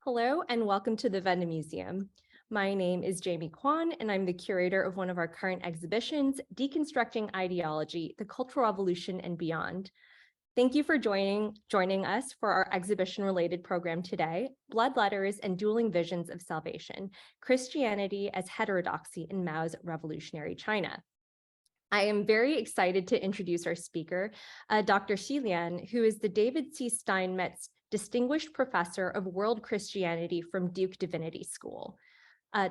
Hello and welcome to the Venda Museum. My name is Jamie Kwan and I'm the curator of one of our current exhibitions, Deconstructing Ideology, the Cultural Revolution and Beyond. Thank you for joining us for our exhibition-related program today, Blood Letters and Dueling Visions of Salvation, Christianity as Heterodoxy in Mao's Revolutionary China. I am very excited to introduce our speaker, Dr. Lian, who is the David C. Steinmetz Distinguished Professor of World Christianity from Duke Divinity School.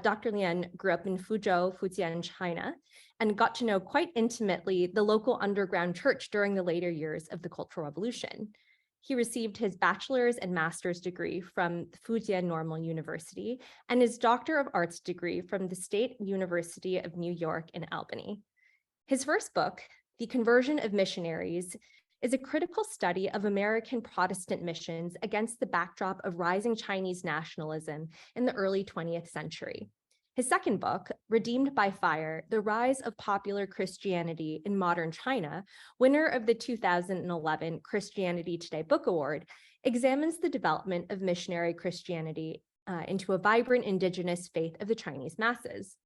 Dr. Lian grew up in Fuzhou, Fujian, China, and got to know quite intimately the local underground church during the later years of the Cultural Revolution. He received his bachelor's and master's degree from Fujian Normal University and his Doctor of Arts degree from the State University of New York in Albany. His first book, The Conversion of Missionaries, is a critical study of American Protestant missions against the backdrop of rising Chinese nationalism in the early 20th century. His second book, Redeemed by Fire, The Rise of Popular Christianity in Modern China, winner of the 2011 Christianity Today Book Award, examines the development of missionary Christianity into a vibrant indigenous faith of the Chinese masses.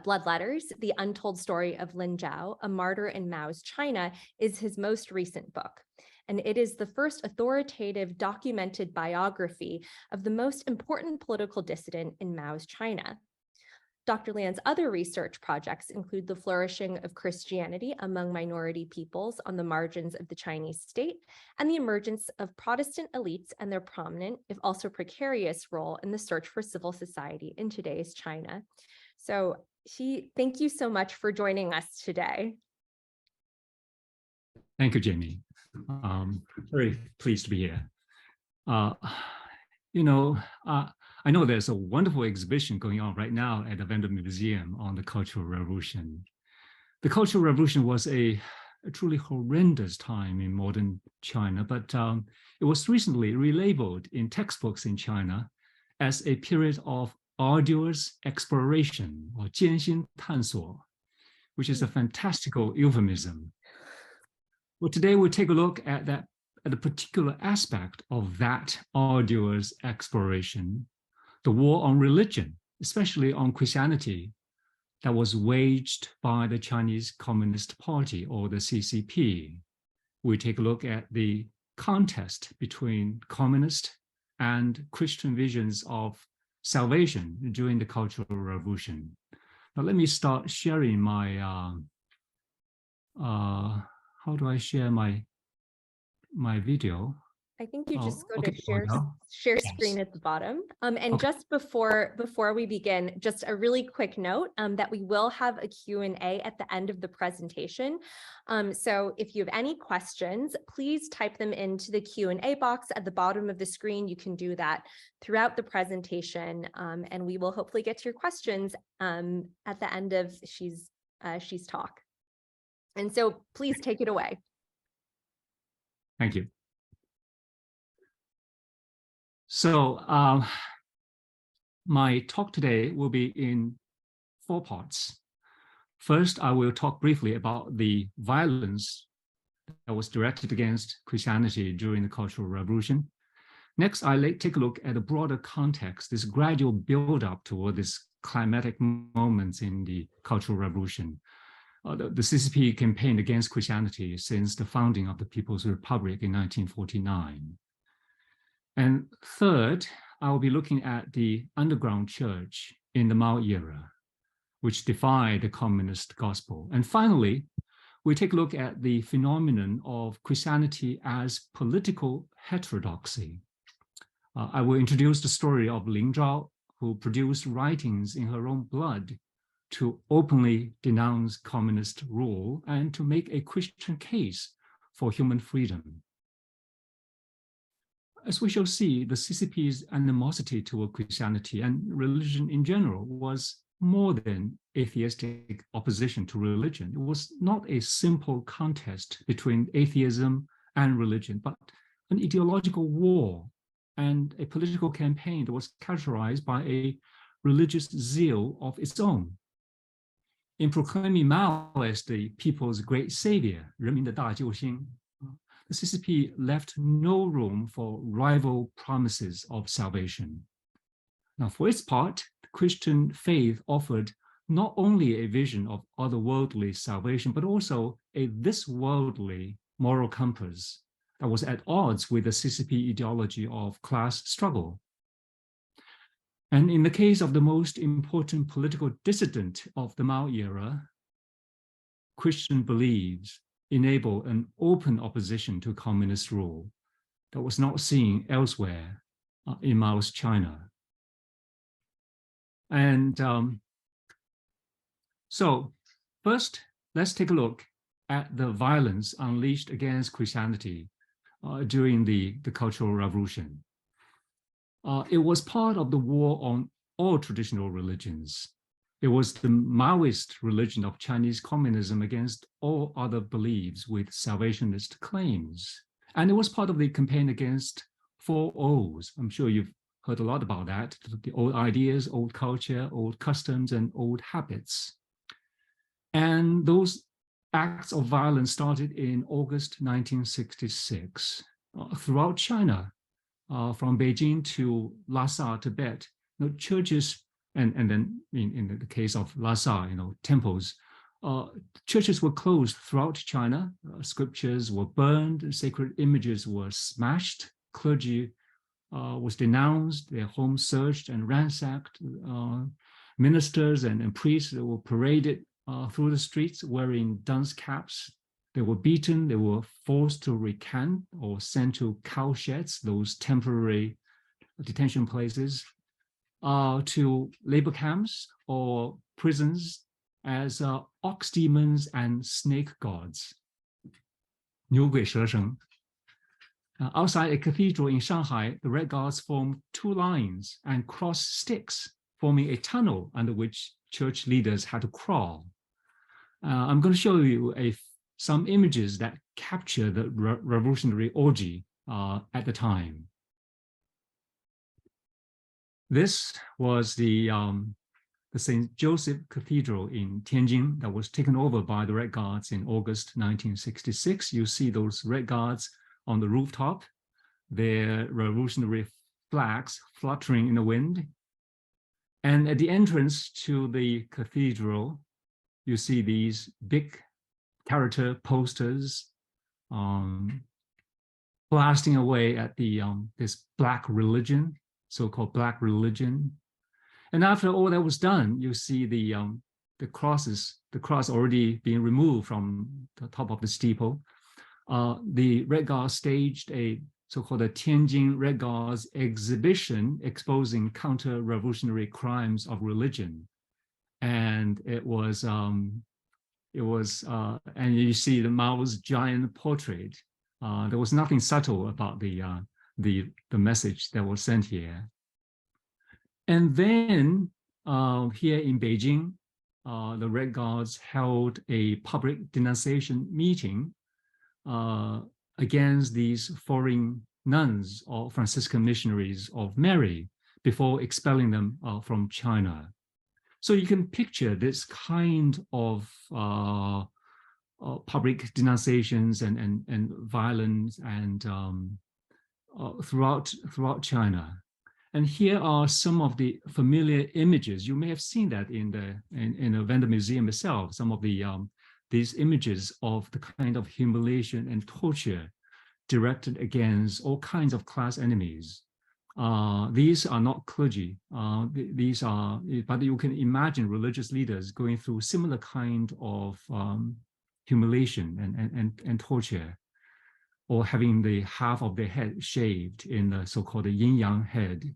Blood Letters, The Untold Story of Lin Zhao, a Martyr in Mao's China, is his most recent book. And it is the first authoritative documented biography of the most important political dissident in Mao's China. Dr. Lian's other research projects include the flourishing of Christianity among minority peoples on the margins of the Chinese state and the emergence of Protestant elites and their prominent, if also precarious, role in the search for civil society in today's China. So thank you so much for joining us today. Thank you, Jamie. Very pleased to be here. I know there's a wonderful exhibition going on right now at the Venda Museum on the Cultural Revolution. The Cultural Revolution was a truly horrendous time in modern China, but it was recently relabeled in textbooks in China as a period of arduous exploration, or 艰辛探索, which is a fantastical euphemism. Well, today we'll take a look at a particular aspect of that arduous exploration, the war on religion, especially on Christianity, that was waged by the Chinese Communist Party, or the CCP. We take a look at the contest between communist and Christian visions of salvation during the Cultural Revolution. Now let me start sharing my, how do I share my video? I think you just go okay. to share screen at the bottom. And okay. Just before we begin, just a really quick note that we will have a Q&A at the end of the presentation. So if you have any questions, please type them into the Q&A box at the bottom of the screen. You can do that throughout the presentation, and we will hopefully get to your questions at the end of she's talk. And so please take it away. Thank you. So my talk today will be in 4 parts. First, I will talk briefly about the violence that was directed against Christianity during the Cultural Revolution. Next, I'll take a look at a broader context, this gradual build-up toward this climatic moments in the Cultural Revolution. The CCP campaigned against Christianity since the founding of the People's Republic in 1949. And third, I will be looking at the underground church in the Mao era, which defied the communist gospel. And finally, we take a look at the phenomenon of Christianity as political heterodoxy. I will introduce the story of Lin Zhao, who produced writings in her own blood to openly denounce communist rule and to make a Christian case for human freedom. As we shall see, the CCP's animosity toward Christianity and religion in general was more than atheistic opposition to religion. It was not a simple contest between atheism and religion, but an ideological war and a political campaign that was characterized by a religious zeal of its own. In proclaiming Mao as the people's great savior, 人民的大救星, the the CCP left no room for rival promises of salvation. Now, for its part, the Christian faith offered not only a vision of otherworldly salvation, but also a this-worldly moral compass that was at odds with the CCP ideology of class struggle. And in the case of the most important political dissident of the Mao era, Christian beliefs enable an open opposition to communist rule that was not seen elsewhere in Mao's China. And so first, let's take a look at the violence unleashed against Christianity during the Cultural Revolution. It was part of the war on all traditional religions. It was the Maoist religion of Chinese communism against all other beliefs with salvationist claims. And it was part of the campaign against 4 O's. I'm sure you've heard a lot about that, the old ideas, old culture, old customs, and old habits. And those acts of violence started in August 1966 throughout China, from Beijing to Lhasa, Tibet. Churches, and then in the case of Lhasa, temples, churches were closed throughout China. Scriptures were burned, sacred images were smashed, clergy was denounced, their homes searched and ransacked. Ministers and priests were paraded through the streets wearing dunce caps. They were beaten, they were forced to recant or sent to cowsheds, those temporary detention places, to labor camps or prisons as ox demons and snake gods. 牛鬼蛇神. Outside a cathedral in Shanghai, the Red Guards formed 2 lines and crossed sticks, forming a tunnel under which church leaders had to crawl. I'm going to show you some images that capture the revolutionary orgy at the time. This was the St. Joseph Cathedral in Tianjin that was taken over by the Red Guards in August 1966. You see those Red Guards on the rooftop, their revolutionary flags fluttering in the wind. And at the entrance to the cathedral, you see these big character posters blasting away at this black religion, so-called black religion. And after all that was done, you see the cross already being removed from the top of the steeple. The Red Guards staged a so-called Tianjin Red Guards exhibition exposing counter-revolutionary crimes of religion. And and you see the Mao's giant portrait. There was nothing subtle about the message that was sent here. And then here in Beijing, the Red Guards held a public denunciation meeting against these foreign nuns or Franciscan missionaries of Mary before expelling them from China. So you can picture this kind of public denunciations and violence and throughout China. And here are some of the familiar images. You may have seen that in the Vanda Museum itself, some of these images of the kind of humiliation and torture directed against all kinds of class enemies. These are not clergy. These are, but you can imagine religious leaders going through similar kind of humiliation and torture, or having the half of their head shaved in the so-called yin-yang head,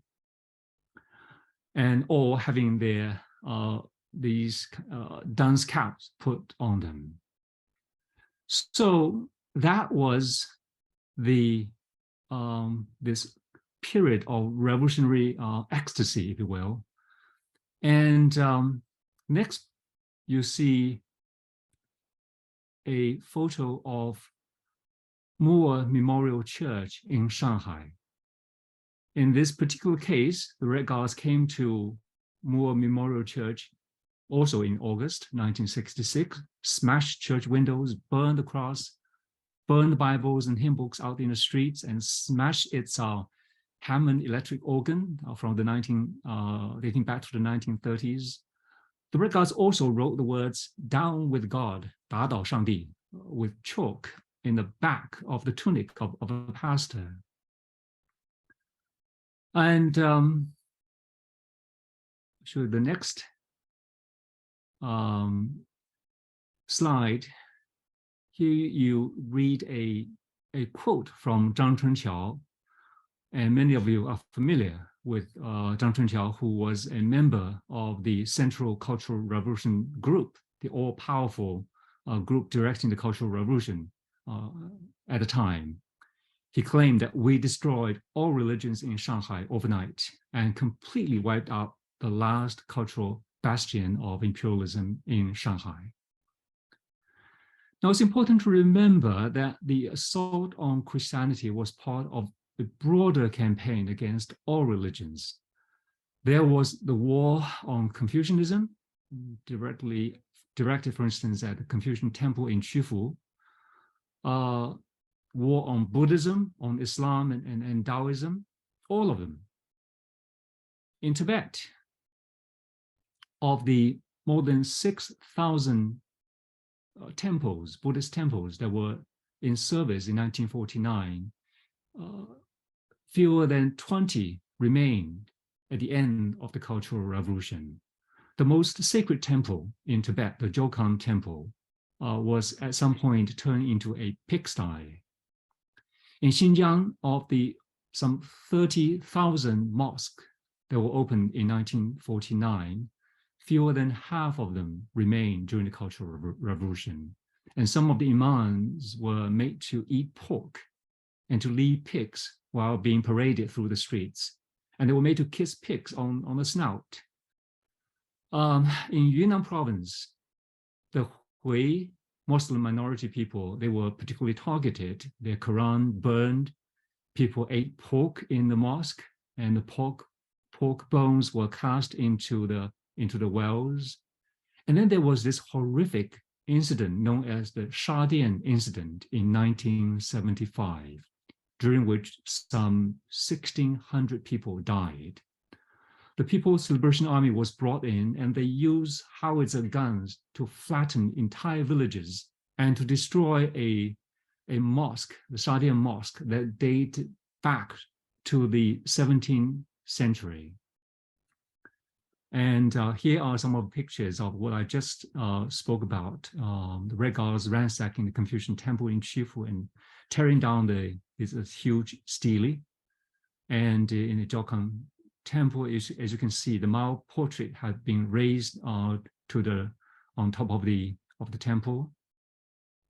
and or having their these dunce caps put on them. So that was the this period of revolutionary ecstasy, if you will. And next, you see a photo of Moore Memorial Church in Shanghai. In this particular case, the Red Guards came to Moore Memorial Church also in August 1966, smashed church windows, burned the cross, burned Bibles and hymn books out in the streets and smashed its Hammond electric organ from the dating back to the 1930s. The Red Guards also wrote the words "Down with God," 打倒上帝, with chalk in the back of the tunic of a pastor. And show the next slide. Here you read a quote from Zhang Chunqiao, and many of you are familiar with Zhang Chunqiao, who was a member of the Central Cultural Revolution group, the all-powerful group directing the Cultural Revolution at the time. He claimed that we destroyed all religions in Shanghai overnight and completely wiped out the last cultural bastion of imperialism in Shanghai. Now, it's important to remember that the assault on Christianity was part of a broader campaign against all religions. There was the war on Confucianism, directed, for instance, at the Confucian Temple in Qufu, war on Buddhism, on Islam and Taoism, all of them. In Tibet, of the more than 6,000 temples, Buddhist temples that were in service in 1949, fewer than 20 remained at the end of the Cultural Revolution. The most sacred temple in Tibet, the Jokan Temple, was at some point turned into a pigsty. In Xinjiang, of the some 30,000 mosques that were opened in 1949, fewer than half of them remained during the Cultural Revolution. And some of the imams were made to eat pork and to lead pigs while being paraded through the streets. And they were made to kiss pigs on the snout. In Yunnan province, the Hui Muslim minority people, they were particularly targeted. Their Quran burned, people ate pork in the mosque, and the pork bones were cast into the wells. And then there was this horrific incident known as the Shadian incident in 1975, during which some 1,600 people died. The People's Liberation Army was brought in, and they used howitzer guns to flatten entire villages and to destroy a mosque, the Shadian mosque, that dated back to the 17th century. And here are some of the pictures of what I just spoke about. The Red Guards ransacking the Confucian Temple in Qufu and tearing down this huge stele. And in the Jokan Temple, as you can see, the Mao portrait had been raised on top of the temple,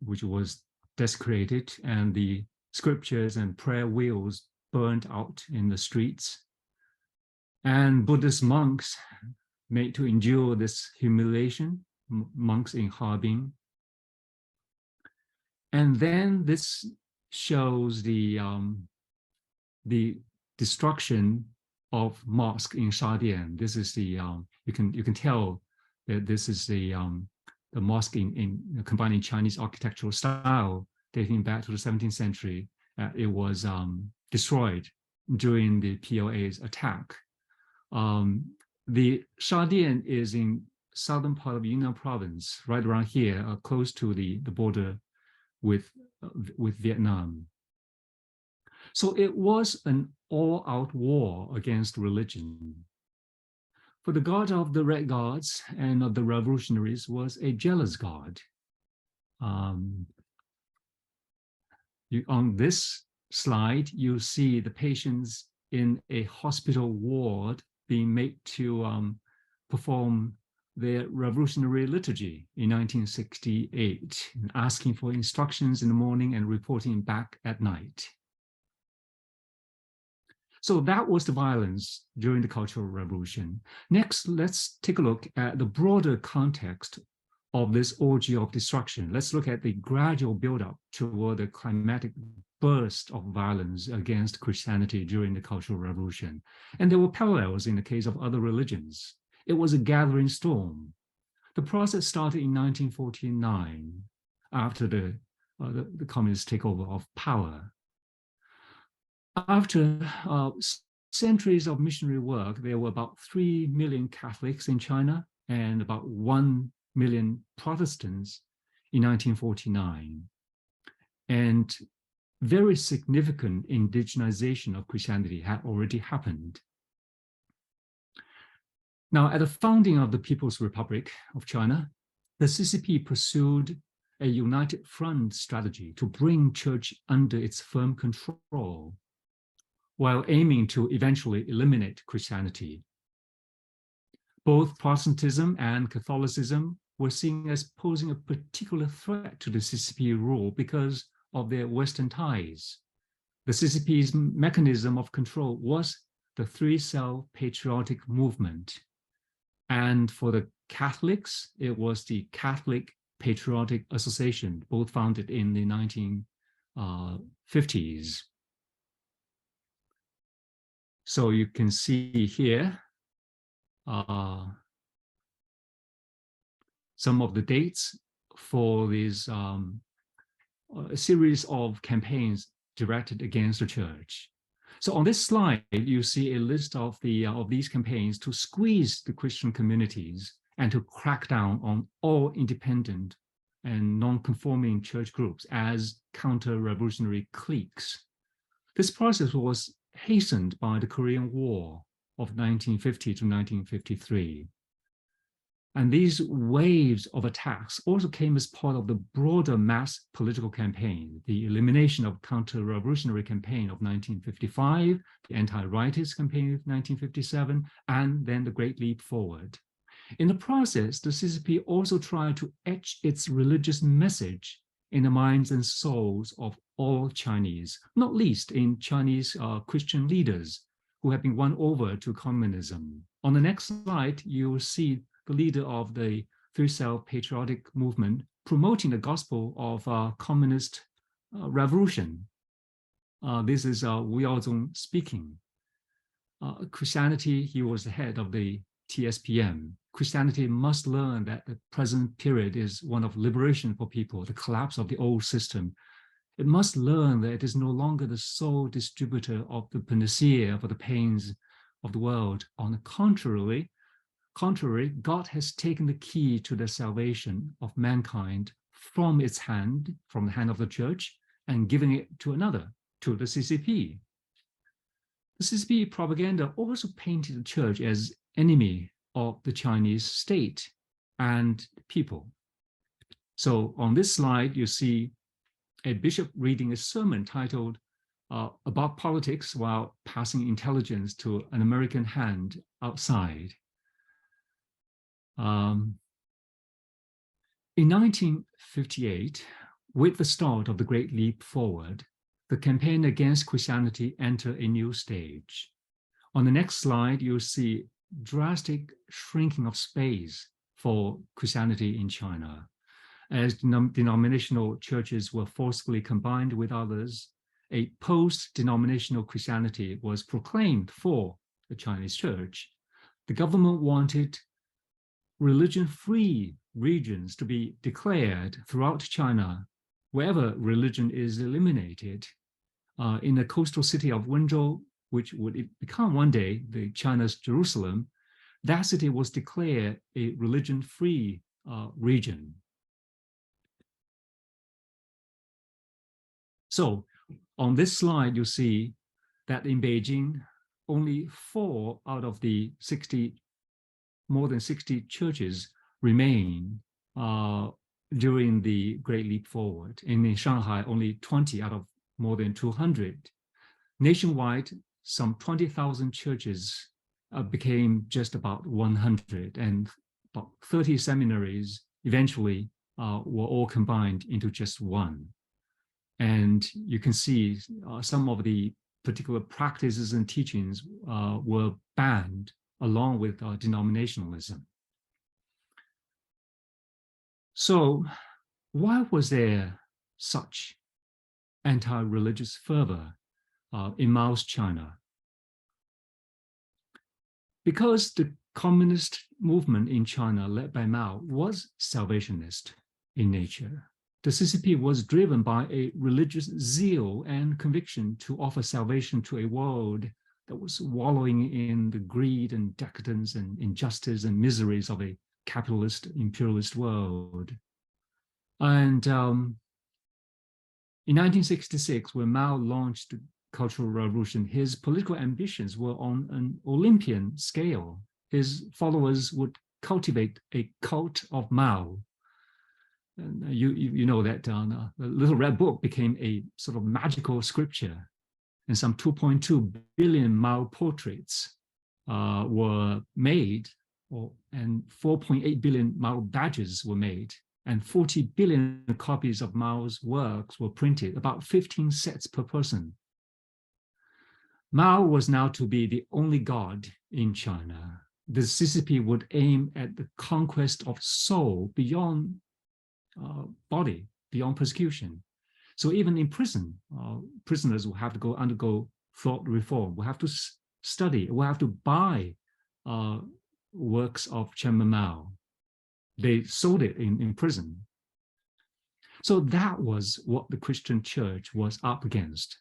which was desecrated, and the scriptures and prayer wheels burned out in the streets. And Buddhist monks made to endure this humiliation, monks in Harbin. And then this shows the destruction of mosque in Shadian. This is the you can tell that this is the mosque in combining Chinese architectural style dating back to the 17th century. It was destroyed during the PLA's attack. The Shadian is in southern part of Yunnan province, right around here, close to the border with Vietnam. So it was an all-out war against religion. For the God of the Red Guards and of the revolutionaries was a jealous God. On this slide, you see the patients in a hospital ward being made to perform their revolutionary liturgy in 1968, asking for instructions in the morning and reporting back at night. So that was the violence during the Cultural Revolution. Next, let's take a look at the broader context of this orgy of destruction. Let's look at the gradual buildup toward the climatic burst of violence against Christianity during the Cultural Revolution. And there were parallels in the case of other religions. It was a gathering storm. The process started in 1949 after the the communist takeover of power. After centuries of missionary work, there were about 3 million Catholics in China and about 1 million Protestants in 1949. And very significant indigenization of Christianity had already happened. Now, at the founding of the People's Republic of China, the CCP pursued a united front strategy to bring church under its firm control, while aiming to eventually eliminate Christianity. Both Protestantism and Catholicism were seen as posing a particular threat to the CCP rule because of their Western ties. The CCP's mechanism of control was the three-cell patriotic movement. And for the Catholics, it was the Catholic Patriotic Association, both founded in the 1950s. So you can see here some of the dates for these a series of campaigns directed against the church. So on this slide, you see a list of these campaigns to squeeze the Christian communities and to crack down on all independent and non-conforming church groups as counter-revolutionary cliques. This process was hastened by the Korean War of 1950 to 1953. And these waves of attacks also came as part of the broader mass political campaign, the elimination of counter-revolutionary campaign of 1955, the anti-rightist campaign of 1957, and then the Great Leap Forward. In the process, the CCP also tried to etch its religious message in the minds and souls of all Chinese, not least in Chinese Christian leaders who have been won over to communism. On the next slide, you will see the leader of the three-cell patriotic movement promoting the gospel of communist revolution. This is Wu Yaozong speaking. Christianity, he was the head of the TSPM. Christianity must learn that the present period is one of liberation for people, the collapse of the old system. It must learn that it is no longer the sole distributor of the panacea for the pains of the world. On the contrary, God has taken the key to the salvation of mankind from its hand, from the hand of the church, and giving it to another, to the CCP. The CCP propaganda also painted the church as enemy of the Chinese state and people. So on this slide, you see a bishop reading a sermon titled About Politics while passing intelligence to an American hand outside. In 1958, with the start of the Great Leap Forward, the campaign against Christianity entered a new stage. On the next slide, you'll see drastic shrinking of space for Christianity in China. As denominational churches were forcefully combined with others, a post-denominational Christianity was proclaimed for the Chinese church. The government wanted religion-free regions to be declared throughout China, wherever religion is eliminated. In the coastal city of Wenzhou, which would become one day the China's Jerusalem, that city was declared a religion-free region. So on this slide, you see that in Beijing, only 4 out of the more than 60 churches remain during the Great Leap Forward. And in Shanghai, only 20 out of more than 200. Nationwide, some 20,000 churches became just about 100, and about 30 seminaries eventually were all combined into just one. And you can see some of the particular practices and teachings were banned along with denominationalism. So why was there such anti-religious fervor in Mao's China? Because the communist movement in China led by Mao was salvationist in nature. the CCP was driven by a religious zeal and conviction to offer salvation to a world that was wallowing in the greed and decadence and injustice and miseries of a capitalist, imperialist world. And in 1966, when Mao launched the Cultural Revolution, his political ambitions were on an Olympian scale. His followers would cultivate a cult of Mao. And you know that the Little Red Book became a sort of magical scripture, and some 2.2 billion Mao portraits were made, and 4.8 billion Mao badges were made, and 40 billion copies of Mao's works were printed, about 15 sets per person. Mao was now to be the only god in China. The CCP would aim at the conquest of soul beyond body, beyond persecution. So even in prison, prisoners will have to undergo thought reform, will have to study, will have to buy works of Chairman Mao. They sold it in prison. So that was what the Christian church was up against.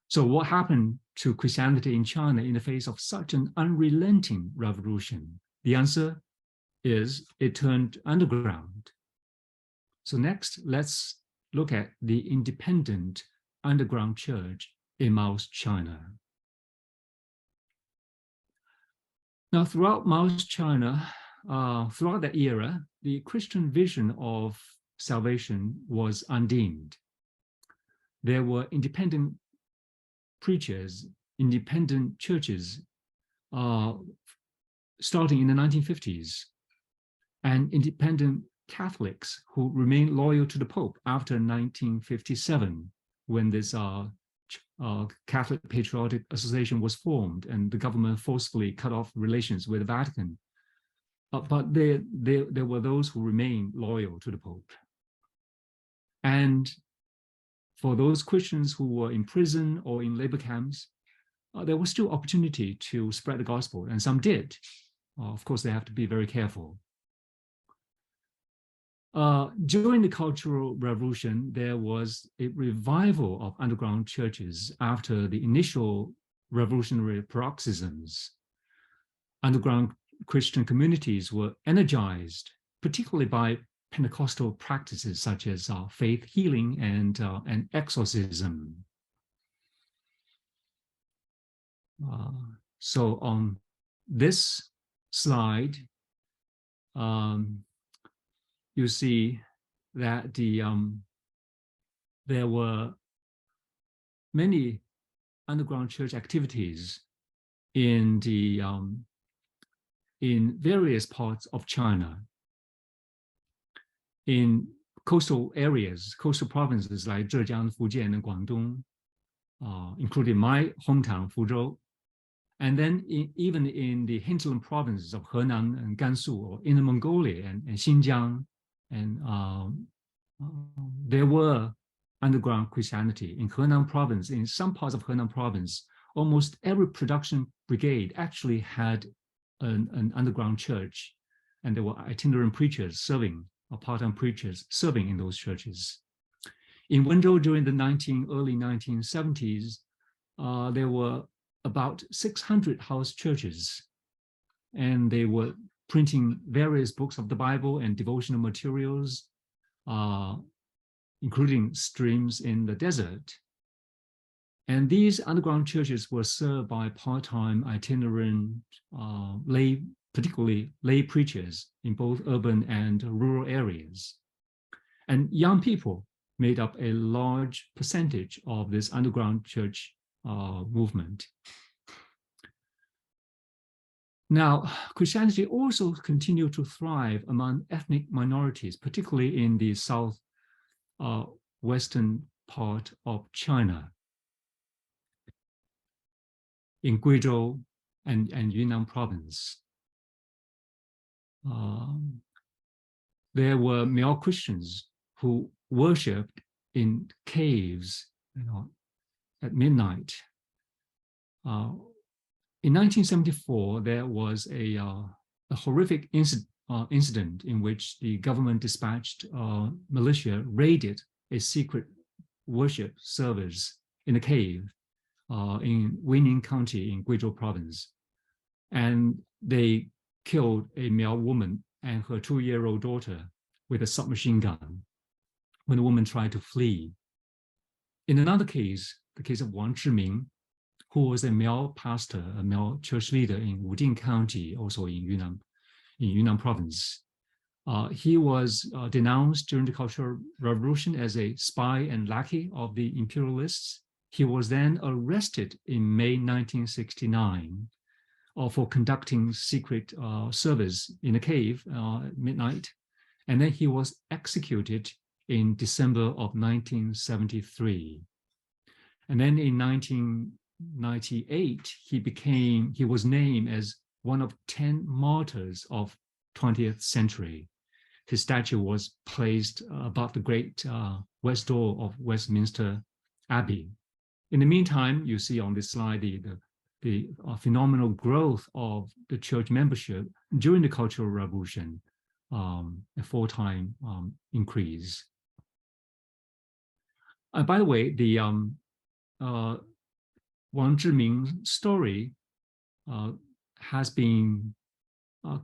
So what happened to Christianity in China in the face of such an unrelenting revolution? The answer is it turned underground. So next, let's look at the independent underground church in Mao's China. Now, throughout Mao's China, throughout that era, the Christian vision of salvation was undimmed. There were independent preachers, independent churches starting in the 1950s, and independent Catholics who remained loyal to the Pope after 1957, when this Catholic Patriotic Association was formed and the government forcefully cut off relations with the Vatican. But there were those who remained loyal to the Pope. And for those Christians who were in prison or in labor camps, there was still opportunity to spread the gospel, and some did. Of course, they have to be very careful. During the Cultural Revolution, there was a revival of underground churches after the initial revolutionary paroxysms. Underground Christian communities were energized, particularly by Pentecostal practices such as faith healing and exorcism. So on this slide, you see that there were many underground church activities in various parts of China. In coastal areas, coastal provinces like Zhejiang, Fujian, and Guangdong, including my hometown, Fuzhou, and then even in the hinterland provinces of Henan and Gansu, or Inner Mongolia and Xinjiang, and there were underground Christianity. In Henan province, in some parts of Henan province, almost every production brigade actually had an underground church, and there were itinerant preachers serving, or part-time preachers serving in those churches. In Wenzhou during the early 1970s, there were about 600 house churches, and they were printing various books of the Bible and devotional materials, including streams in the desert. And these underground churches were served by part-time itinerant particularly lay preachers in both urban and rural areas. And young people made up a large percentage of this underground church movement. Now, Christianity also continued to thrive among ethnic minorities, particularly in the southwestern part of China, in Guizhou and Yunnan province. There were Miao Christians who worshipped in caves, at midnight. In 1974, there was a horrific incident in which the government dispatched militia raided a secret worship service in a cave in Weining County in Guizhou province. And they killed a Miao woman and her 2-year-old daughter with a submachine gun when the woman tried to flee. In another case, the case of Wang Zhiming, who was a Miao pastor, a Miao church leader in Wuding County, also in Yunnan province. He was denounced during the Cultural Revolution as a spy and lackey of the imperialists. He was then arrested in May 1969 for conducting secret service in a cave at midnight. And then he was executed in December of 1973. And then in 1998, he was named as one of 10 martyrs of 20th century. His statue was placed above the great west door of Westminster Abbey. In the meantime, you see on this slide the phenomenal growth of the church membership during the Cultural Revolution, a 4-time increase. By the way, the Wang Zhiming story has been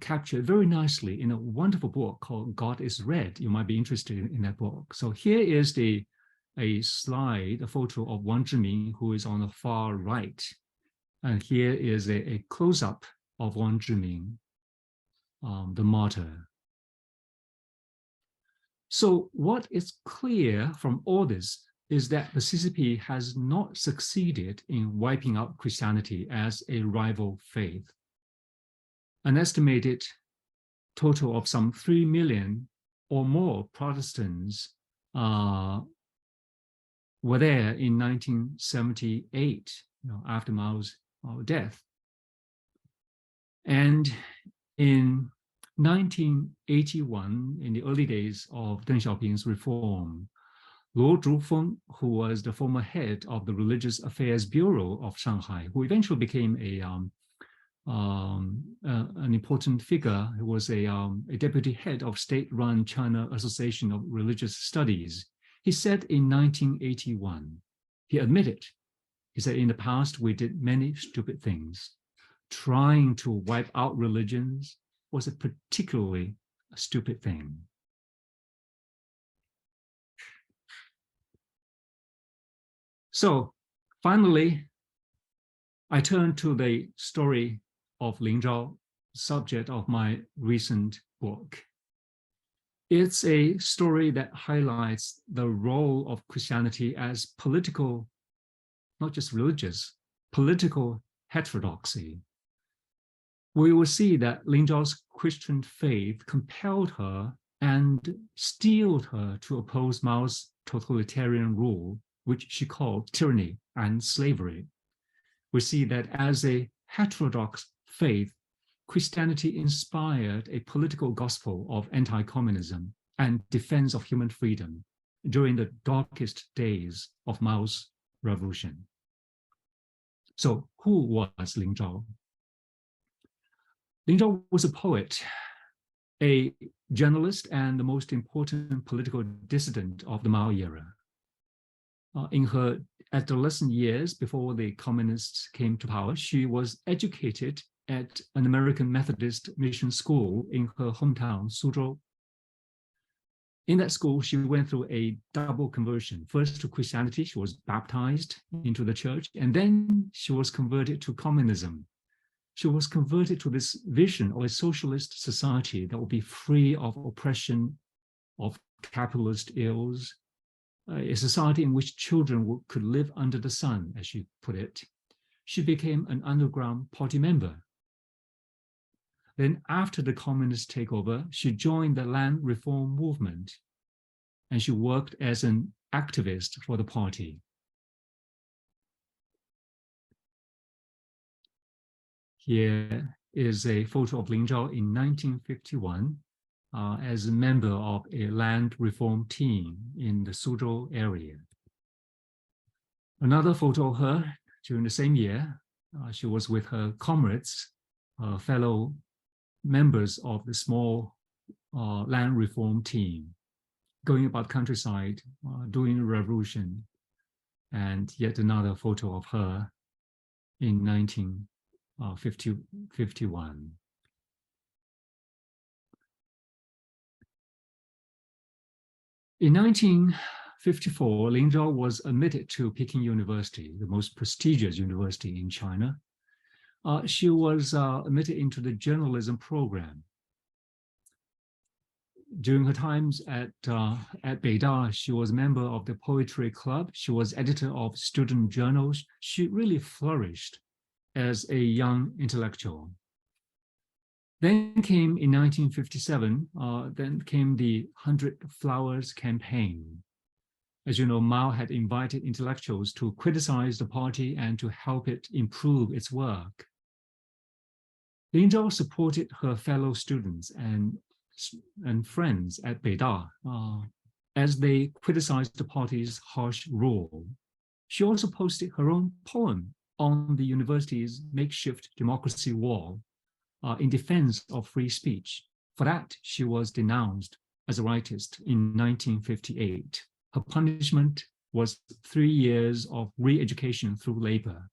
captured very nicely in a wonderful book called God is Red. You might be interested in that book. So here is a slide, a photo of Wang Zhiming, who is on the far right. And here is a close-up of Wang Zhiming, the martyr. So what is clear from all this is that the CCP has not succeeded in wiping out Christianity as a rival faith. An estimated total of some 3 million or more Protestants were there in 1978, after Mao's death. And in 1981, in the early days of Deng Xiaoping's reform, Luo Zhufeng, who was the former head of the Religious Affairs Bureau of Shanghai, who eventually became an important figure, who was a deputy head of state-run China Association of Religious Studies. He said in 1981, he admitted, he said, in the past, we did many stupid things. Trying to wipe out religions was a particularly stupid thing. So finally, I turn to the story of Lin Zhao, subject of my recent book. It's a story that highlights the role of Christianity as political, not just religious, political heterodoxy. We will see that Lin Zhao's Christian faith compelled her and steeled her to oppose Mao's totalitarian rule, which she called tyranny and slavery. We see that as a heterodox faith, Christianity inspired a political gospel of anti-communism and defense of human freedom during the darkest days of Mao's revolution. So who was Lin Zhao? Lin Zhao was a poet, a journalist, and the most important political dissident of the Mao era. In her adolescent years, before the communists came to power, she was educated at an American Methodist mission school in her hometown, Suzhou. In that school, she went through a double conversion. First to Christianity, she was baptized into the church, and then she was converted to communism. She was converted to this vision of a socialist society that would be free of oppression, of capitalist ills, a society in which children could live under the sun, as she put it. She became an underground party member. Then after the communist takeover, she joined the land reform movement, and she worked as an activist for the party. Here is a photo of Lin Zhao in 1951 as a member of a land reform team in the Suzhou area. Another photo of her during the same year, she was with her comrades, fellow members of the small land reform team, going about countryside, doing revolution, and yet another photo of her in 1951. In 1954, Lin Zhao was admitted to Peking University, the most prestigious university in China. She was admitted into the journalism program. During her times at Beida, she was a member of the poetry club. She was editor of student journals. She really flourished as a young intellectual. Then came in 1957, then came the 100 Flowers campaign. As you know, Mao had invited intellectuals to criticize the party and to help it improve its work. Lin Zhao supported her fellow students and friends at Beida as they criticized the party's harsh rule. She also posted her own poem on the university's makeshift democracy wall in defense of free speech. For that, she was denounced as a rightist in 1958. Her punishment was 3 years of re-education through labor.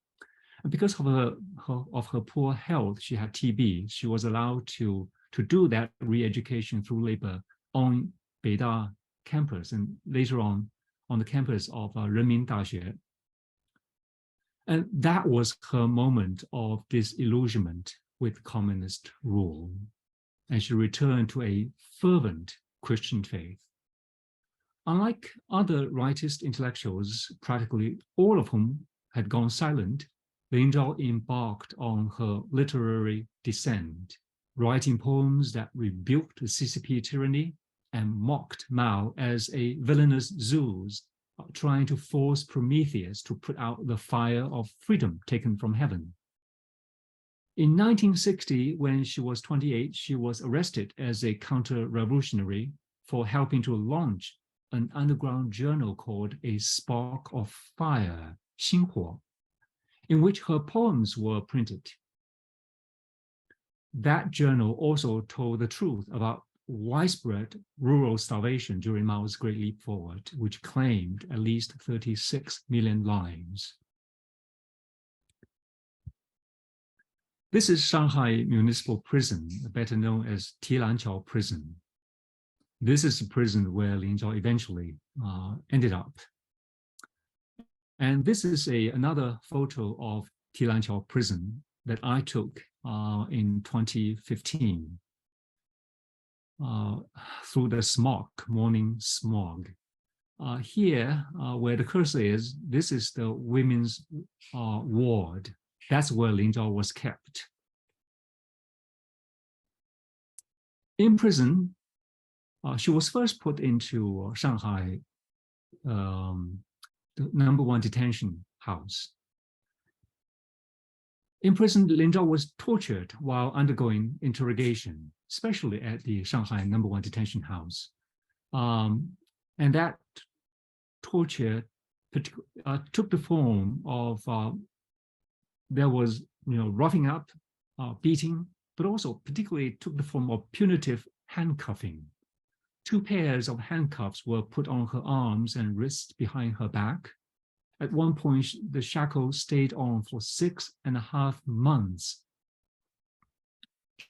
And because of her poor health, she had TB. She was allowed to do that re-education through labor on Beida campus and later on the campus of Renmin Daxue. And that was her moment of disillusionment with communist rule. And she returned to a fervent Christian faith. Unlike other rightist intellectuals, practically all of whom had gone silent, Lin Zhao embarked on her literary descent, writing poems that rebuked the CCP tyranny and mocked Mao as a villainous Zeus trying to force Prometheus to put out the fire of freedom taken from heaven. In 1960, when she was 28, she was arrested as a counter-revolutionary for helping to launch an underground journal called A Spark of Fire, 星火, in which her poems were printed. That journal also told the truth about widespread rural starvation during Mao's Great Leap Forward, which claimed at least 36 million lives. This is Shanghai Municipal Prison, better known as Tilanqiao Prison. This is the prison where Lin Zhao eventually ended up. And this is another photo of Tilanqiao Prison that I took in 2015 through the smog, morning smog. Here, where the cursor is, this is the women's ward. That's where Lin Zhao was kept. In prison, she was first put into Shanghai, the #1 detention house. In prison, Lin Zhao was tortured while undergoing interrogation, especially at the Shanghai #1 detention house. And that torture took the form of, there was roughing up, beating, but also particularly took the form of punitive handcuffing. 2 pairs of handcuffs were put on her arms and wrists behind her back. At one point, the shackles stayed on for 6.5 months.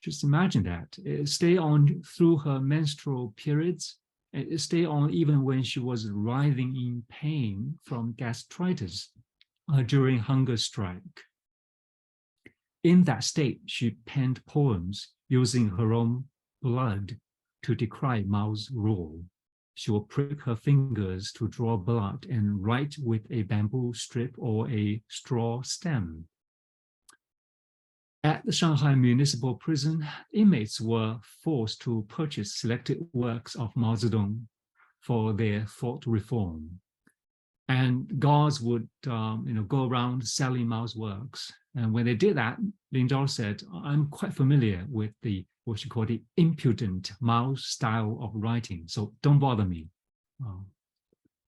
Just imagine that. It stayed on through her menstrual periods. It stayed on even when she was writhing in pain from gastritis during hunger strike. In that state, she penned poems using her own blood to decry Mao's rule. She would prick her fingers to draw blood and write with a bamboo strip or a straw stem. At the Shanghai Municipal Prison, inmates were forced to purchase selected works of Mao Zedong for their thought reform. And guards would go around selling Mao's works. And when they did that, Lin Zhao said, I'm quite familiar with what she called the impudent Mao style of writing, so don't bother me.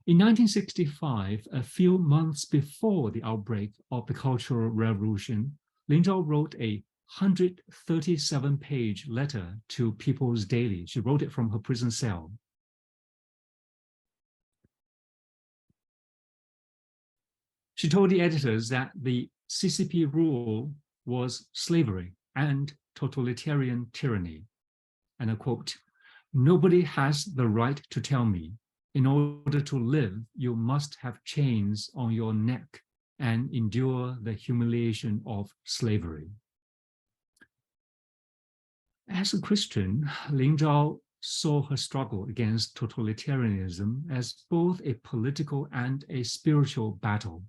In 1965, a few months before the outbreak of the Cultural Revolution, Lin Zhao wrote a 137-page letter to People's Daily. She wrote it from her prison cell. She told the editors that the CCP rule was slavery and totalitarian tyranny. And I quote, "Nobody has the right to tell me, in order to live, you must have chains on your neck and endure the humiliation of slavery." As a Christian, Lin Zhao saw her struggle against totalitarianism as both a political and a spiritual battle.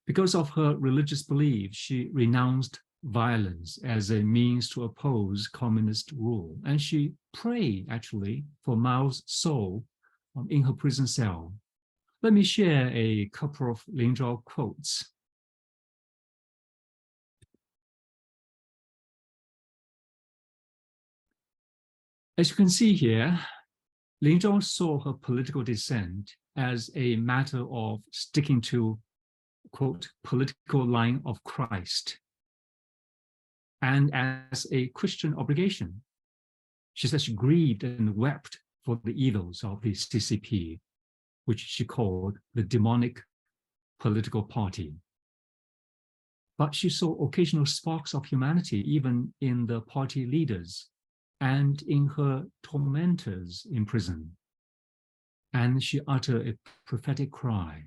Because of her religious belief, she renounced violence as a means to oppose communist rule. And she prayed, actually, for Mao's soul in her prison cell. Let me share a couple of Lin Zhao quotes. As you can see here, Lin Zhao saw her political dissent as a matter of sticking to, quote, political line of Christ, and as a Christian obligation. She said she grieved and wept for the evils of the CCP, which she called the demonic political party. But she saw occasional sparks of humanity even in the party leaders and in her tormentors in prison. And she uttered a prophetic cry: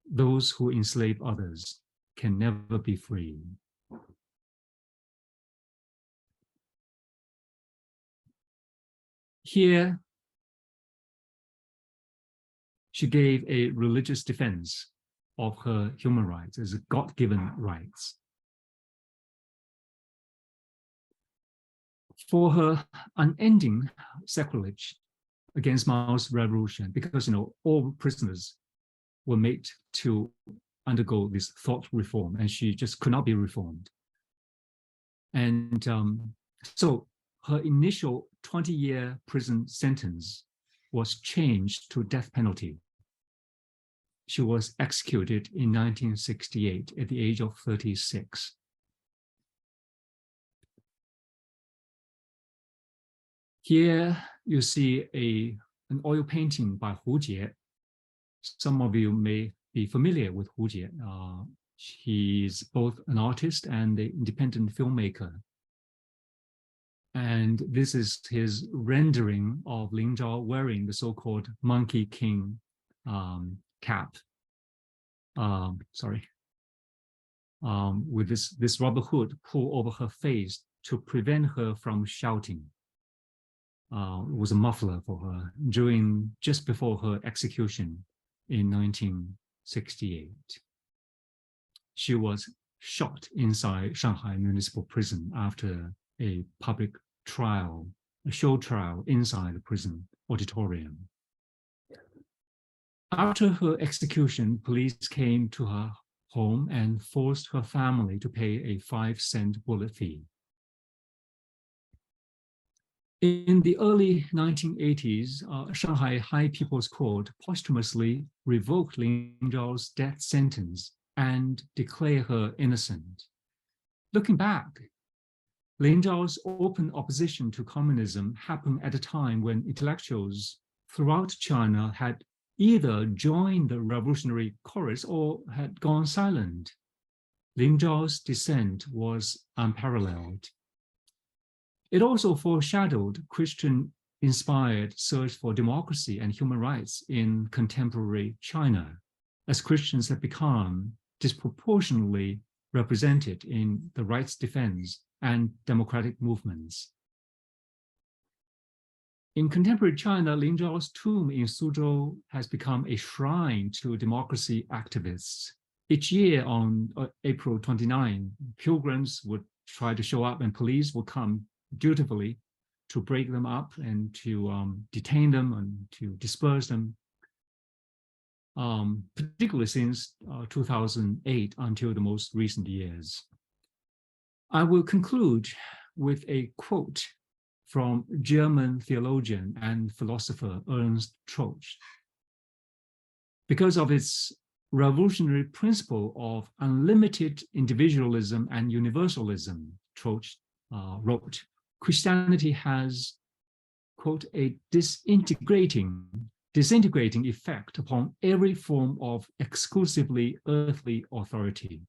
"Those who enslave others can never be free." Here, she gave a religious defense of her human rights as God-given rights. For her unending sacrilege against Mao's revolution, because all prisoners were made to undergo this thought reform, and she just could not be reformed. And so her initial 20-year prison sentence was changed to death penalty. She was executed in 1968 at the age of 36. Here you see an oil painting by Hu Jie. Some of you may be familiar with Hu Jie. He's both an artist and an independent filmmaker. And this is his rendering of Lin Zhao wearing the so-called Monkey King cap. With this rubber hood pulled over her face to prevent her from shouting. It was a muffler for her just before her execution in 1968. She was shot inside Shanghai Municipal Prison after a public trial, a show trial inside the prison auditorium. After her execution, police came to her home and forced her family to pay a 5-cent bullet fee. In the early 1980s, Shanghai High People's Court posthumously revoked Lin Zhao's death sentence and declared her innocent. Looking back, Lin Zhao's open opposition to communism happened at a time when intellectuals throughout China had either joined the revolutionary chorus or had gone silent. Lin Zhao's dissent was unparalleled. It also foreshadowed Christian-inspired search for democracy and human rights in contemporary China, as Christians have become disproportionately represented in the rights defense and democratic movements. In contemporary China, Lin Zhao's tomb in Suzhou has become a shrine to democracy activists. Each year on April 29, pilgrims would try to show up and police would come dutifully to break them up and to detain them and to disperse them, particularly since 2008 until the most recent years. I will conclude with a quote from German theologian and philosopher Ernst Troeltsch. Because of its revolutionary principle of unlimited individualism and universalism, Troch wrote, Christianity has, quote, a disintegrating effect upon every form of exclusively earthly authority.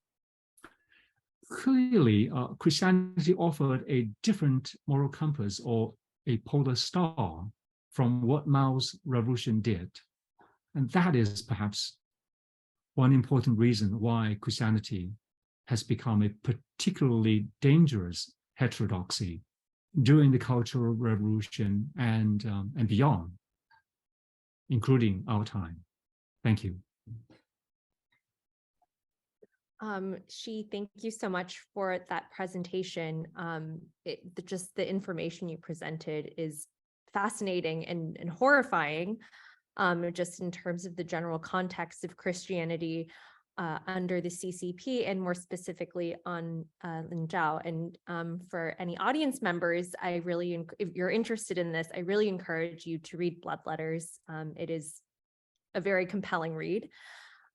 Clearly, Christianity offered a different moral compass or a polar star from what Mao's revolution did. And that is perhaps one important reason why Christianity has become a particularly dangerous heterodoxy during the Cultural Revolution and beyond, including our time. Thank you. Thank you so much for that presentation. Just the information you presented is fascinating and horrifying, just in terms of the general context of Christianity under the CCP, and more specifically on Lin Zhao. And for any audience members, if you're interested in this, I really encourage you to read Blood Letters. It is a very compelling read.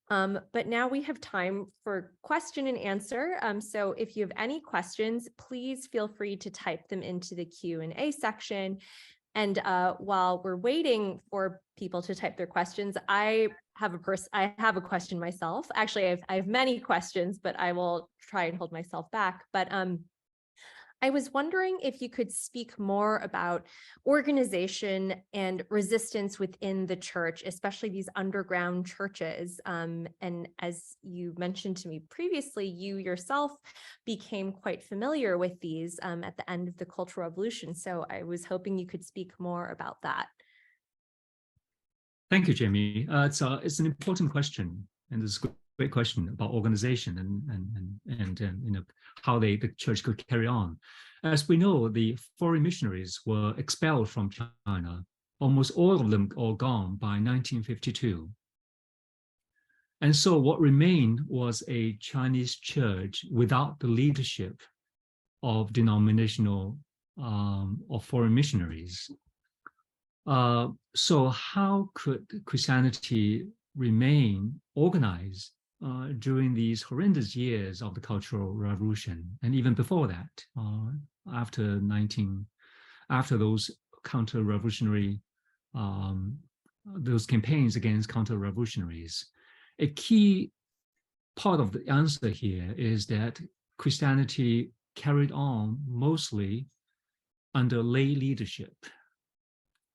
But now we have time for question and answer. So if you have any questions, please feel free to type them into the Q&A section. And while we're waiting for people to type their questions, I have a question myself. Actually, I have many questions, but I will try and hold myself back. But I was wondering if you could speak more about organization and resistance within the church, especially these underground churches. And as you mentioned to me previously, you yourself became quite familiar with these at the end of the Cultural Revolution. So I was hoping you could speak more about that. Thank you, Jamie. It's an important question, and it's a great question about organization and you know, how the church could carry on. As we know, the foreign missionaries were expelled from China, almost all of them all gone by 1952. And so what remained was a Chinese church without the leadership of denominational or foreign missionaries. So how could Christianity remain organized during these horrendous years of the Cultural Revolution, and even before that, after those counter-revolutionary, those campaigns against counter-revolutionaries? A key part of the answer here is that Christianity carried on mostly under lay leadership.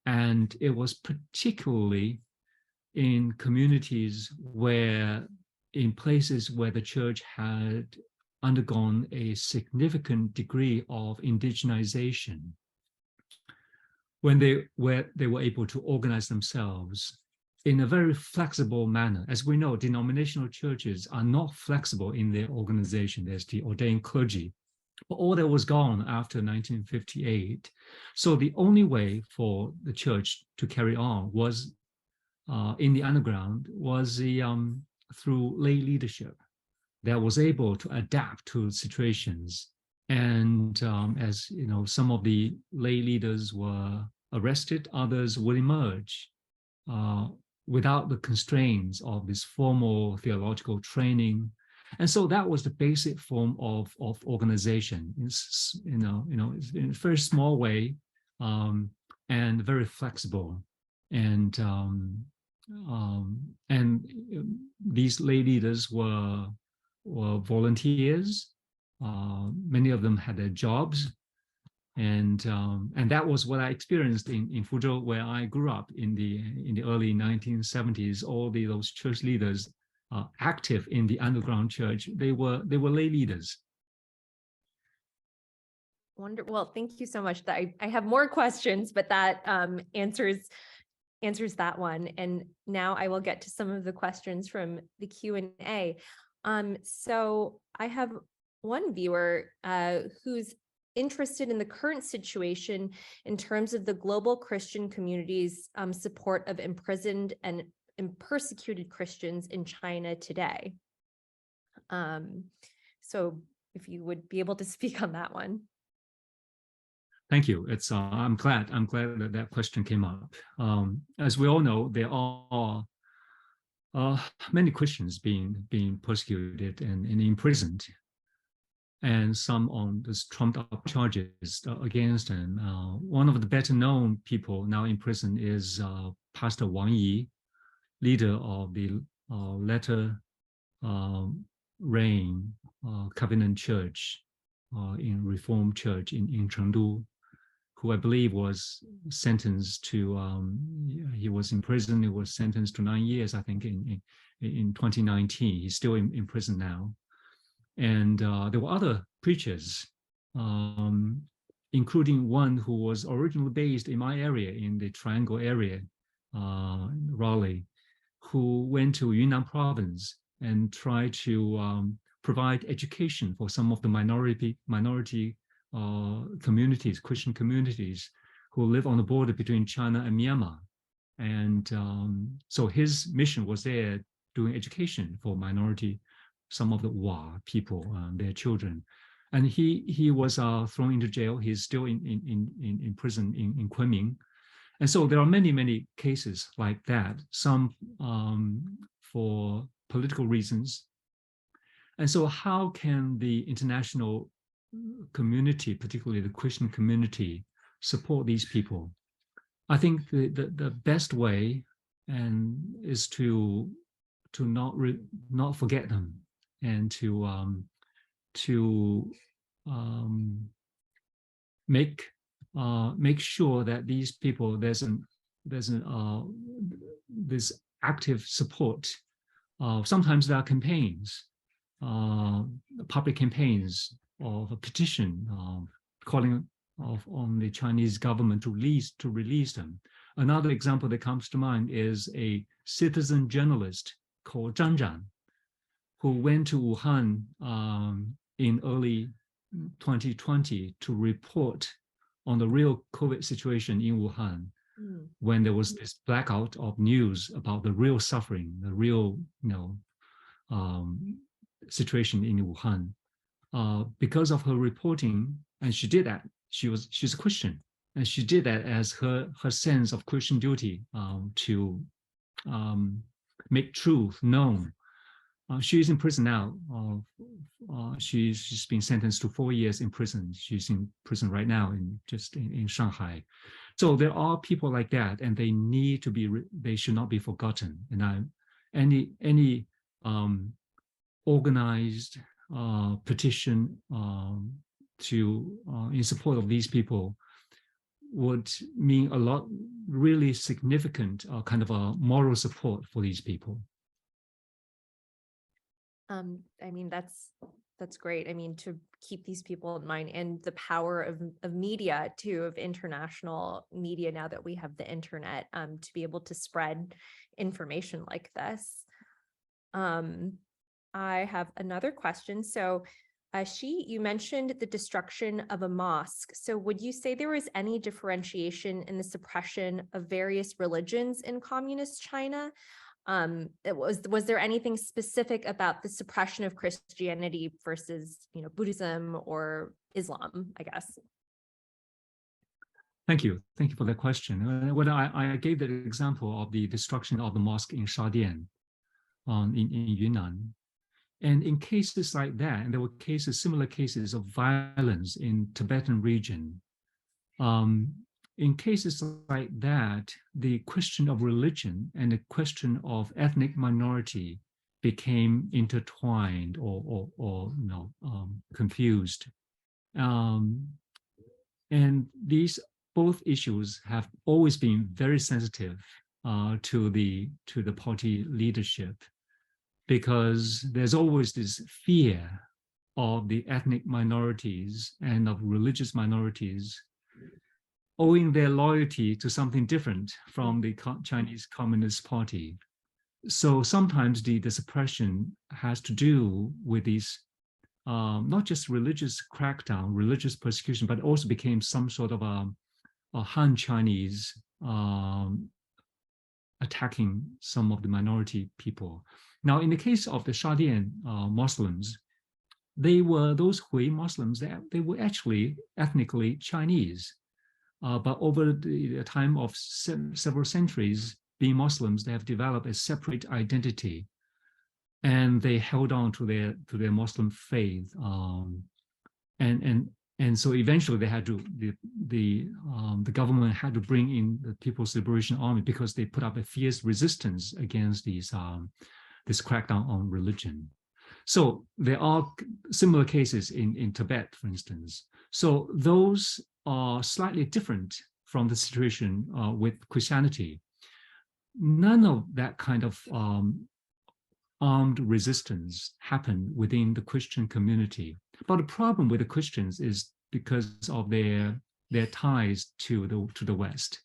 And it was particularly in communities in places where the church had undergone a significant degree of indigenization, when they were able to organize themselves in a very flexible manner. As we know, denominational churches are not flexible in their organization. There's the ordained clergy, but all that was gone after 1958. So the only way for the church to carry on was in the underground was through lay leadership that was able to adapt to situations. And as you know, some of the lay leaders were arrested, others would emerge without the constraints of this formal theological training. And so that was the basic form of organization, in a very small way, and very flexible. And these lay leaders were volunteers. Many of them had their jobs, and that was what I experienced in Fuzhou, where I grew up in the early 1970s. All those church leaders active in the underground church, they were lay leaders. Wonderful. Well, thank you so much. I have more questions, but that answers that one. And now I will get to some of the questions from the Q&A. So I have one viewer who's interested in the current situation in terms of the global Christian community's support of imprisoned and persecuted Christians in China today. So if you would be able to speak on that one. Thank you. I'm glad that question came up. As we all know, there are many Christians being persecuted and imprisoned, and some on this trumped up charges against them. One of the better known people now in prison is Pastor Wang Yi, leader of the latter reign Covenant Church in Reformed Church in Chengdu, who I believe was sentenced to, he was in prison, he was sentenced to 9 years, I think, in 2019. He's still in prison now. And there were other preachers, including one who was originally based in my area, in the Triangle area, Raleigh, who went to Yunnan province and tried to provide education for some of the minority communities, Christian communities, who live on the border between China and Myanmar. And so his mission was there doing education for minority, some of the Wa people, their children. And he was thrown into jail. He's still in prison in Kunming. And so there are many cases like that, some for political reasons. And so how can the international community, particularly the Christian community, support these people? I think the best way is to not forget them, and to make sure that these people, there's this active support. Sometimes there are campaigns, public campaigns of a petition calling on the Chinese government to release them. Another example that comes to mind is a citizen journalist called Zhang Zhan, who went to Wuhan in early 2020 to report on the real COVID situation in Wuhan, when there was this blackout of news about the real suffering, the real situation in Wuhan. Because of her reporting, and she did that, she's a Christian, and she did that as her sense of Christian duty to make truth known. She's in prison now. She's been sentenced to 4 years in prison. She's in prison right now in Shanghai. So there are people like that, and they need to be. They should not be forgotten. And any organized petition in support of these people would mean a lot, really significant kind of a moral support for these people. I mean, that's great. I mean, to keep these people in mind, and the power of media too, of international media, now that we have the internet, to be able to spread information like this. I have another question. So you mentioned the destruction of a mosque. So would you say there was any differentiation in the suppression of various religions in communist China? Was there anything specific about the suppression of Christianity versus, Buddhism or Islam, I guess? Thank you for that question. When I gave the example of the destruction of the mosque in Shadian, in Yunnan, and in cases like that, and there were similar cases of violence in Tibetan region. In cases like that, the question of religion and the question of ethnic minority became intertwined or confused. And these both issues have always been very sensitive to the party leadership, because there's always this fear of the ethnic minorities and of religious minorities owing their loyalty to something different from the Chinese Communist Party. So sometimes the suppression has to do with these, not just religious crackdown, religious persecution, but also became some sort of a Han Chinese attacking some of the minority people. Now, in the case of the Shadian Muslims, those Hui Muslims, they were actually ethnically Chinese. But over the time of several centuries, being Muslims, they have developed a separate identity, and they held on to their Muslim faith. And so eventually they had to, the government had to bring in the People's Liberation Army because they put up a fierce resistance against this crackdown on religion. So there are similar cases in Tibet, for instance. So those are slightly different from the situation with Christianity. None of that kind of armed resistance happened within the Christian community. But the problem with the Christians is because of their ties to the West,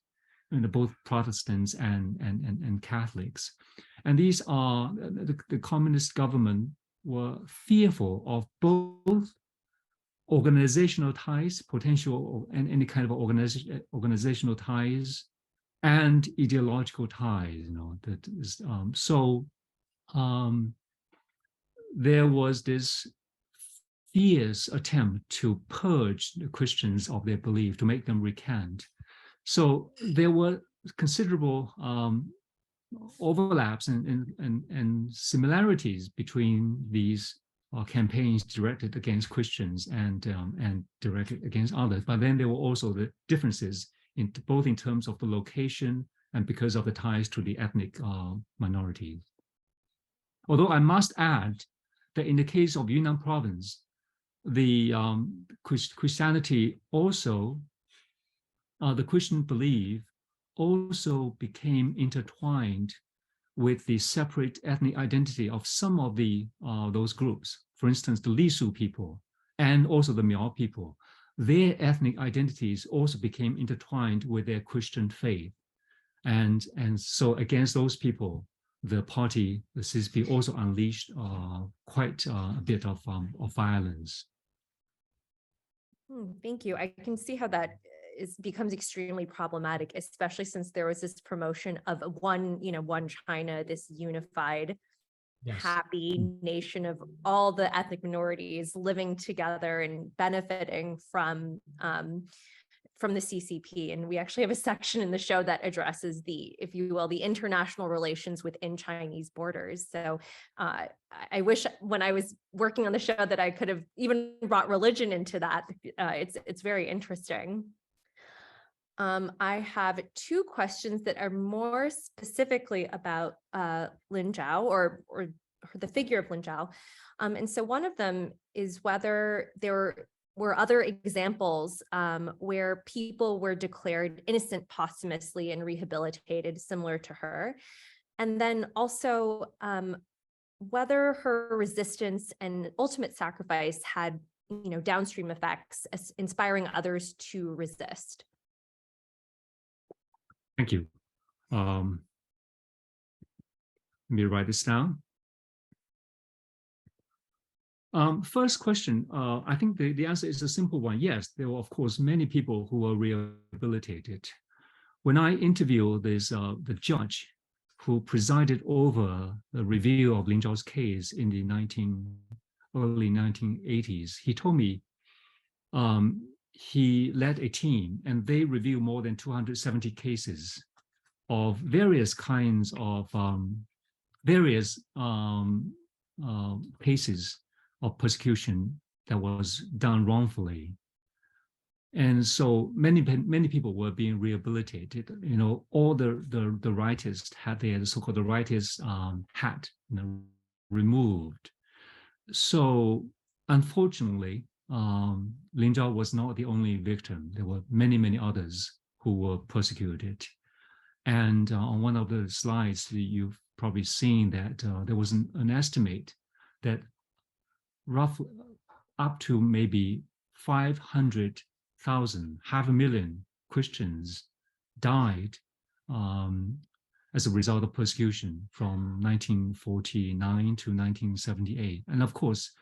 both Protestants and Catholics. And these are, the communist government were fearful of both organizational ties, potential and any kind of organizational ties, and ideological ties. That is there was this fierce attempt to purge the Christians of their belief, to make them recant. So there were considerable overlaps and similarities between these campaigns directed against Christians and directed against others. But then there were also the differences both in terms of the location and because of the ties to the ethnic minorities. Although I must add that in the case of Yunnan province, the Christianity also, the Christian belief also became intertwined with the separate ethnic identity of some of those groups. For instance, the Lisu people and also the Miao people. Their ethnic identities also became intertwined with their Christian faith. And so against those people, the party, the CCP, also unleashed quite a bit of violence. Thank you. I can see how that becomes extremely problematic, especially since there was this promotion of one China, this unified, happy nation of all the ethnic minorities living together and benefiting from the CCP. And we actually have a section in the show that addresses the, if you will, the international relations within Chinese borders. So I wish when I was working on the show that I could have even brought religion into that. It's very interesting. I have two questions that are more specifically about Lin Zhao or the figure of Lin Zhao. And so one of them is whether there were other examples where people were declared innocent posthumously and rehabilitated similar to her. And then also whether her resistance and ultimate sacrifice had downstream effects, inspiring others to resist. Thank you. Let me write this down. First question, I think the answer is a simple one. Yes, there were, of course, many people who were rehabilitated. When I interviewed the judge who presided over the review of Lin Zhao's case in the early 1980s, he told me he led a team and they reviewed more than 270 cases of various kinds of cases of persecution that was done wrongfully. And so many people were being rehabilitated. All the writers had their so-called the writer's hat removed. So unfortunately, Lin Zhao was not the only victim. There were many others who were persecuted. And on one of the slides, you've probably seen that there was an estimate that roughly up to maybe 500,000, 500,000 Christians died as a result of persecution from 1949 to 1978. And of course,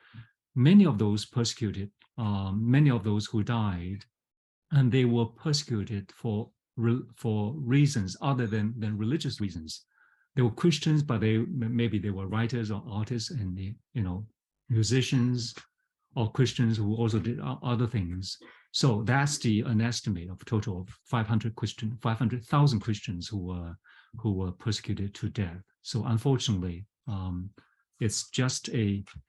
many of those persecuted, many of those who died, and they were persecuted for reasons other than religious reasons. They were Christians, but maybe they were writers or artists and musicians or Christians who also did other things. So that's an estimate of a total of 500,000 Christians who who were persecuted to death. So unfortunately, it's just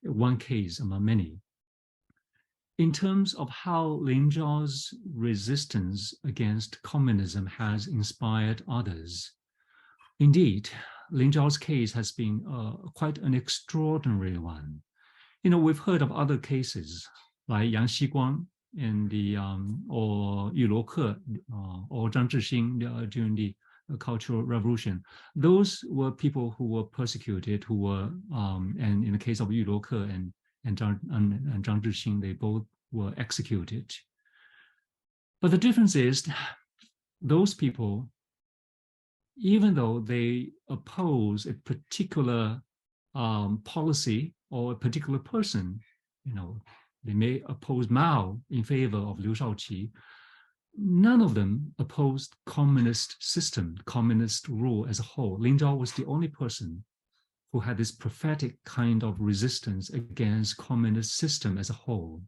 one case among many. In terms of how Lin Zhao's resistance against communism has inspired others, indeed, Lin Zhao's case has been quite an extraordinary one. We've heard of other cases like Yang Xiguang in the or Yu Luoke or Zhang Zhixing during the Cultural Revolution. Those were people who were persecuted, who were, and in the case of Yu Luoke and Zhang Zhixing, they both were executed. But the difference is, those people, even though they oppose a particular policy or a particular person, they may oppose Mao in favor of Liu Shaoqi, none of them opposed communist system, communist rule as a whole. Lin Zhao was the only person who had this prophetic kind of resistance against communist system as a whole.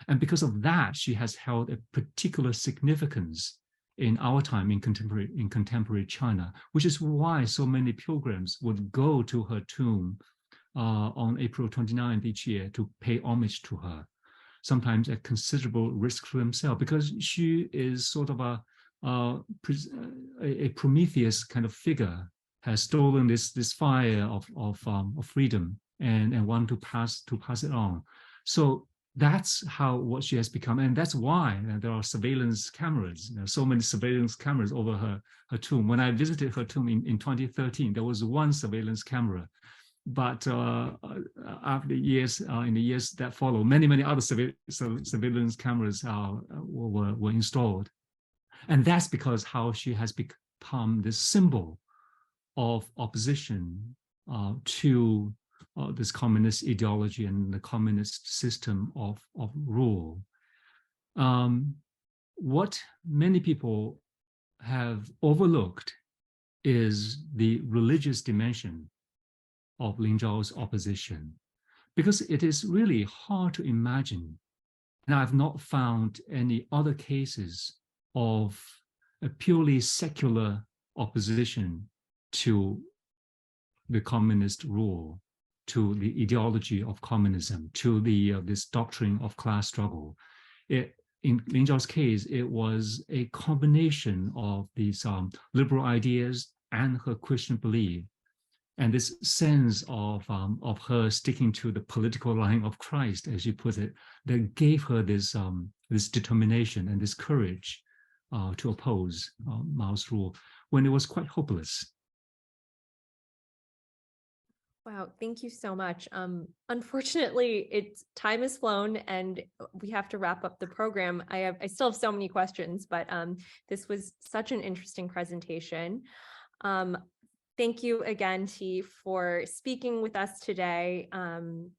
And because of that, she has held a particular significance in our time in contemporary China, which is why so many pilgrims would go to her tomb on April 29th each year to pay homage to her, sometimes at considerable risk to themselves, because she is sort of a Prometheus kind of figure, has stolen this fire of freedom and want to pass it on. So that's what she has become, and that's why there are surveillance cameras. So many surveillance cameras over her tomb. When I visited her tomb in 2013, there was one surveillance camera, but after the years, in the years that follow, many other surveillance cameras were installed, and that's because how she has become this symbol of opposition to this communist ideology and the communist system of rule. What many people have overlooked is the religious dimension of Lin Zhao's opposition, because it is really hard to imagine, and I've not found any other cases of a purely secular opposition to the communist rule, to the ideology of communism, to this doctrine of class struggle. In Lin Zhao's case, it was a combination of these liberal ideas and her Christian belief, and this sense of her sticking to the political line of Christ, as she put it, that gave her this determination and this courage to oppose Mao's rule when it was quite hopeless. Wow, thank you so much. Unfortunately, time has flown and we have to wrap up the program. I still have so many questions, but this was such an interesting presentation. Thank you again, T, for speaking with us today.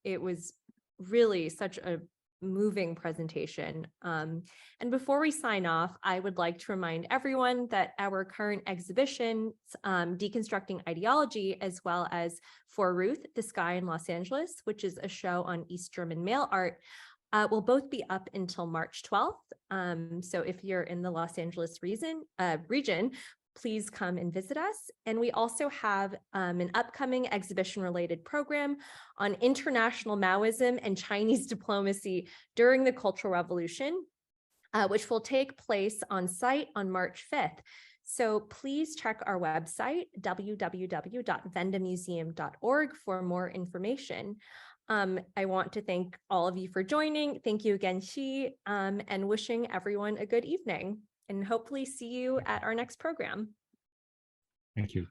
It was really such a moving presentation. And before we sign off, I would like to remind everyone that our current exhibitions, Deconstructing Ideology, as well as For Ruth, The Sky in Los Angeles, which is a show on East German mail art, will both be up until March 12th. So if you're in the Los Angeles region, please come and visit us. And we also have an upcoming exhibition-related program on international Maoism and Chinese diplomacy during the Cultural Revolution, which will take place on site on March 5th. So please check our website, www.vendamuseum.org, for more information. I want to thank all of you for joining. Thank you again, Xi, and wishing everyone a good evening. And hopefully see you at our next program. Thank you.